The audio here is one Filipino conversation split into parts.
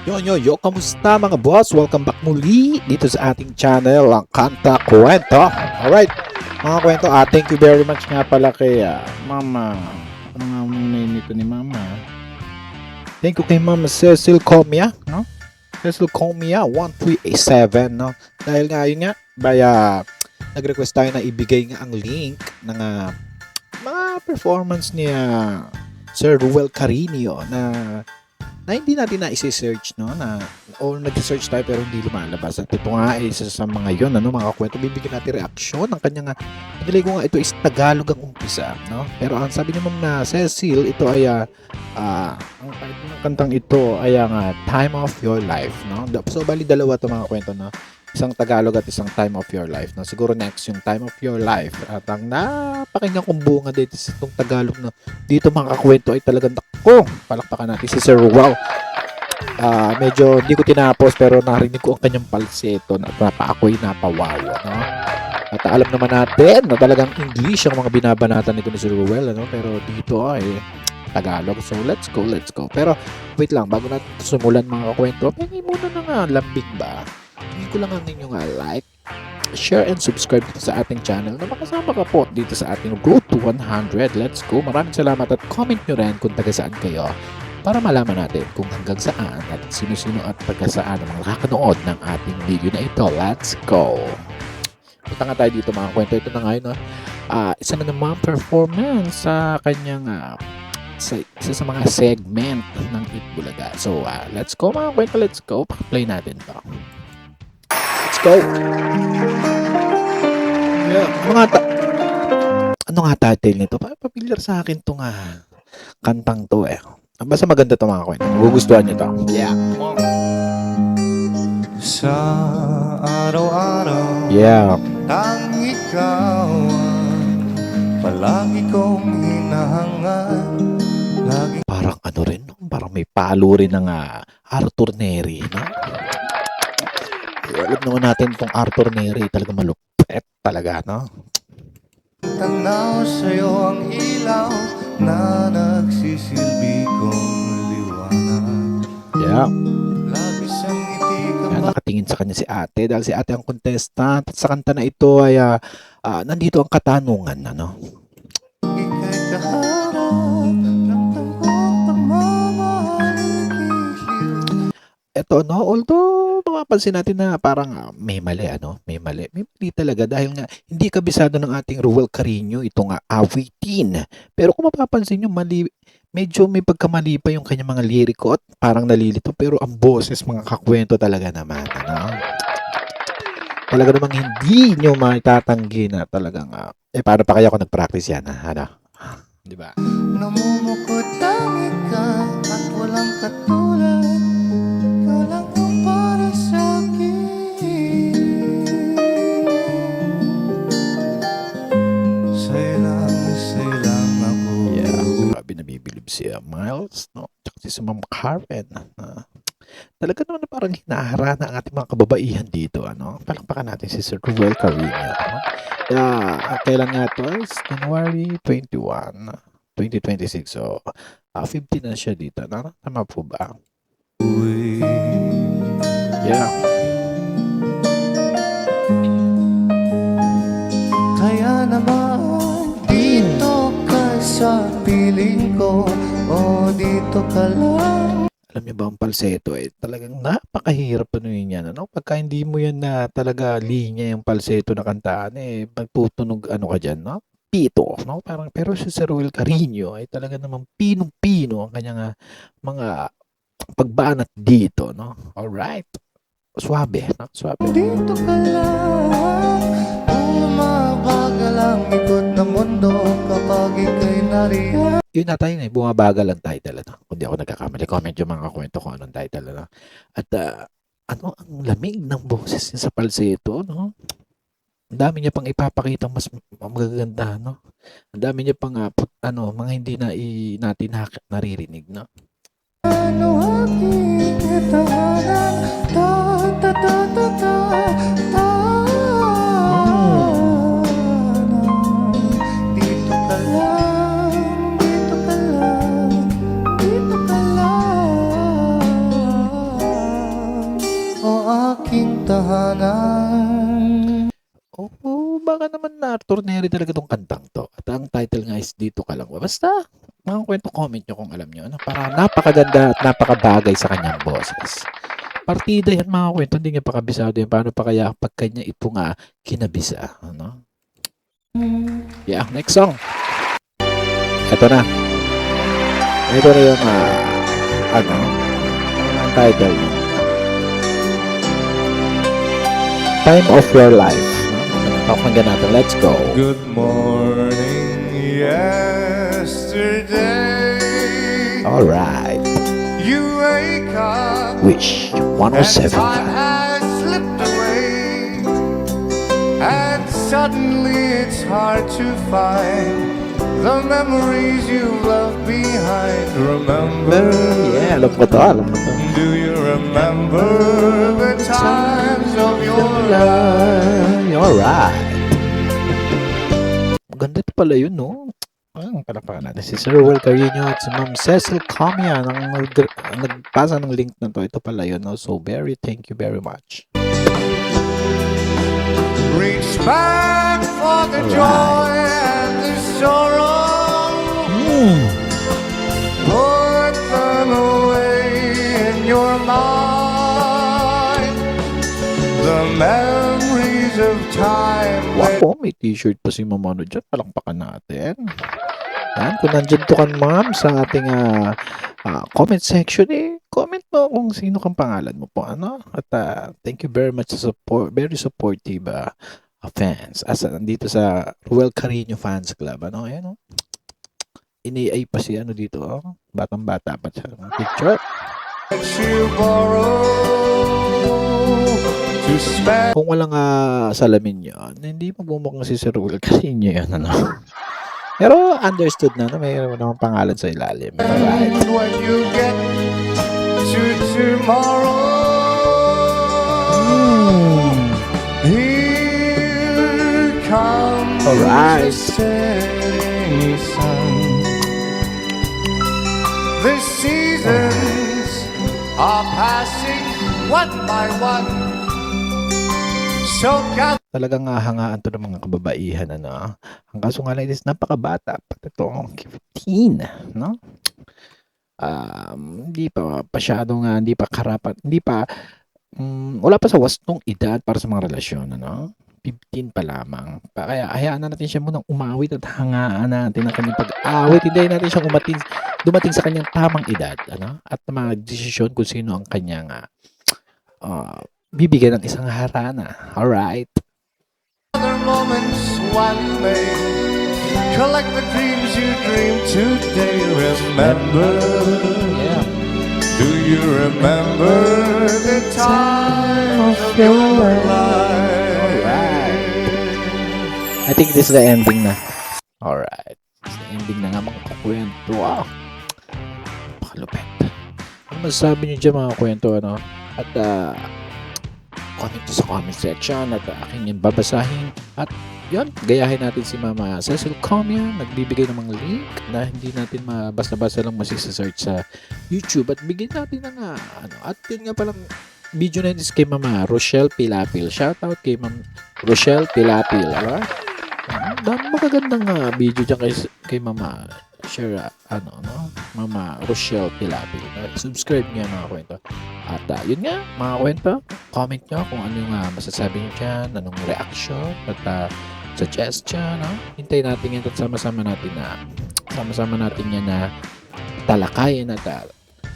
Yo, kamusta mga boss? Welcome back muli dito sa ating channel, ang Kanta Kwento. Alright, mga kwento, thank you very much nga pala kay Mama. Ano nga muna nito ni Mama? Thank you kay Mama Cecil Comia, no? Cecil Comia 1387, no? Dahil nga yun nga, nag-request tayo na ibigay nga ang link ng mga performance ni Sir Ruel Carino na hindi natin na isi-search, no, o nag-search tayo pero hindi lumalabas. At ito nga ay isa sa mga yon, mga kwento, bibigyan natin reaksyon ng kanyang pinili ko nga ito is Tagalog ang umpisa, no, pero ang sabi ni Ma'am na Cecil, ito ay ang title ng kantang ito ay ang Time of Your Life, no. So bali dalawa to mga kwento, no, isang Tagalog at isang Time of Your Life, no. Siguro next yung Time of Your Life, at ang napakinggan kong bunga dito sa itong Tagalog, no, dito mga kakwento ay talagang palakpakan natin si Sir Ruel. Medyo hindi ko tinapos pero narinig ko ang kanyang falsetto na ako'y napawawa, no? At alam naman natin na talagang English ang mga binabanatan nito ni Sir Ruel, ano? Pero dito ay Tagalog. So let's go. Pero wait lang, bago natin sumulan mga kakwento, pengi muna ng lambing ba? Hindi ko lang ang inyong like, share and subscribe dito sa ating channel na makasama ka po dito sa ating Road to 100. Let's go. Maraming salamat at comment nyo rin kung taga saan kayo para malaman natin kung hanggang saan at sino-sino at taga saan ang mga nakakanood ng ating video na ito. Let's go. Punta nga tayo dito mga kwento. Ito na ngayon, no? Isa na naman performance sa kanyang isa sa mga segment ng Itbulaga. So let's go mga kwento. Let's go. Play natin to. Let's go. Yeah, ano nga title nito? Familiar sa akin tong kantang to eh. Basta maganda to mga kwento. Magugustuhan nyo to. Yeah. Sa araw-araw, Yeah. tang ikaw ang palagi kong hinahangad. Laging Parang ano rin, no? Parang may palo rin ng Arthur Neri, no? Alam naman natin itong Arthur Neri, talaga malupet talaga, no? tanaw sa'yo ang ilaw na nagsisilbi kong liwanag. Yeah. Lagi sa ngiti ka Kaya ba? nakatingin sa kanya si ate dahil si ate ang contestant. At sa kanta na ito ay nandito ang katanungan, ano? Ika'y kaharap ng tangkong pagmamahal. Eto, no, although mapapansin natin na parang may mali, ano, may mali talaga dahil nga hindi kabisado ng ating Ruel Carino itong awitin. Pero kung mapapansin nyo, medyo may pagkamali pa yung kanyang mga liriko at parang nalilito, pero ang boses mga kakwento talaga naman, ano. Talaga namang hindi nyo maitatanggi na talagang paano pa kaya ako nag-practice yan, ano? Di ba? Namumukod ang ika at walang katulad. Ikaw lang ang para sa'kin. Sa'yo lang ako. Yeah, grabe nabibilib si Miles, no? Tsaka si Ma'am Karen. Talaga naman na parang hinaharana ang ating mga kababaihan dito, ano? Palakpakan natin si Sir Ruel Carino, no? Kailan nga to? Is January 21, 2026. So, 15 na siya dito, no? Tama po ba? Yeah. Kaya naman dito ka sa piling ko, o dito ka lang. Alam niyo ba ang falsetto talagang napakahirap yan, ano? Pagka hindi mo yan na talaga linya yung falsetto na kantaan magtutunog ano ka diyan, no? Pito, no? Parang pero si Sir Ruel Carino ay talaga namang pinong-pino ang kanyang mga pagbanat dito, no? Alright. Suabe, no? Suabe. Dito ka lang, bumabagal ang ikot ng mundo kapag ika'y nariyan. Yun na tayo bumabagal ang title, ano? Kung di ako nagkakamali, comment yung mga kwento ko anong title, ano? At ano ang lamig ng boses niya sa falsetto, no? Ang dami niya pang ipapakita mas magaganda, no? Ang dami niya pang mga hindi na natin naririnig, no? Ano aking tahanan, ta ta ta ta ta ta. Dito ka lang, dito ka lang, dito ka lang. extraordinary talaga tong kantang to. At ang title nga is Dito Ka Lang. Basta, mga kwento, comment nyo kung alam nyo. Ano, para napakaganda at napakabagay sa kanyang boses. Partida yan mga kwento, hindi niya pa kabisado yan. Paano pa kaya pag kanya ito nga kinabisa? Ano? Yeah, next song. Ito na. Ito na yung ang title. Time of Your Life. Pakinggan natin. Let's go. Good morning, yesterday. Alright. You wake up Wish and 107. time has slipped away, and suddenly it's hard to find the memories you left behind. Remember? Yeah, alam ko to. Alam ko to. Do you remember the times of your life? Alright. Ganda pala yun, no? Ang palapakan natin si Sir Will Carino at si Ma'am Cecil Comia ang nagpasa ng link na to. Ito pala yun, no? So, thank you very much. Reach back for the joy and the sorrow. Put them away in your mind. The memories of time that Wow, may t-shirt pa si Ma'am ano dyan. Palakpakan natin. Yan, kung nandyan to kan ma'am sa ating comment section, comment mo kung sino kang pangalan mo po. Ano? At thank you very much sa support, very supportive fans. Nandito sa Ruel Carino Fans Club. Ano? Ayan, oh. Ini-ay pa si ano dito. Oh. Batang-bata pa siya. Picture. you borrow to spend. Kung walang salamin yun, hindi magbumukhang si Sir Ruel Carino yan. Ano? Pero understood na, no? Mayroon naman pangalan sa ilalim. Alright. When you get to tomorrow, here comes Alright. the setting sun. The seasons are passing one by one. So gather Talagang hangaan to ng mga kababaihan, ano? Ang kaso nga lang is napakabata. Pati ito, 15, no? Hindi pa pasyado nga, hindi pa karapat, hindi pa, wala pa sa wastong edad para sa mga relasyon, ano? 15 pa lamang. Kaya hayaan na natin siya munang umawit at hangaan natin ang kanyang pag-awit. Hindi natin siyang dumating sa kanyang tamang edad, ano? At mag-desisyon kung sino ang kanyang bibigyan ng isang harana. Alright. other moments while you may collect the dreams you dream today. Remember, Yeah. do you remember the time of your life? I think this is the ending na. Alright. This is the ending na nga mga kukwento. Wow. Pakalupit. Ano masasabi niyo dyan mga kwento, ano? At comment sa comment section at aking yung babasahin. At yun, gayahin natin si Mama Cecil Comia. Nagbibigay ng mga link na hindi natin basta-basta lang masisearch sa YouTube. At bigyan natin ng ano. At yun nga palang video na yun is kay Mama Rochelle Pilapil. Shoutout kay Ma'am Rochelle Pilapil. Alright? Dami magagandang video dyan kay Mama Mama Rochelle Pilapil. Subscribe niya mga kwento. At yun nga, mga kwento, comment nyo kung ano yung masasabi nyo dyan, anong reaction, at suggestion, no? Hintayin natin yan at sama-sama natin yan na talakayin at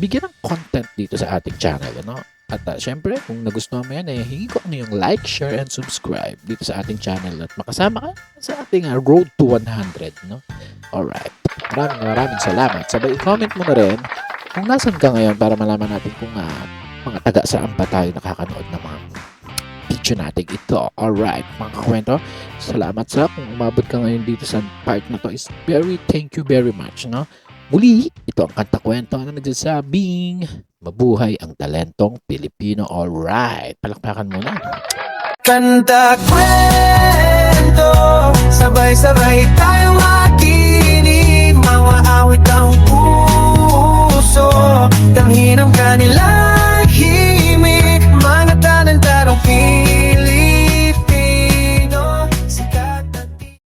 bigyan ng content dito sa ating channel, no? At syempre, kung nagustuhan mo yan, hingi ko ano yung like, share, and subscribe dito sa ating channel at makasama ka sa ating road to 100, no? Alright. Maraming salamat. Sabay, comment mo na rin kung nasan ka ngayon para malaman natin kung mga taga saan pa tayo nakakanood ng mga video natin ito. Alright, mga kwento. Salamat sa kung umabot ka ngayon dito sa part na to is thank you very much, no? Muli, ito ang Kanta Kwento na nagsasabing mabuhay ang talentong Pilipino. Alright, palakpakan mo na. Kanta kwento, sabay-sabay tayo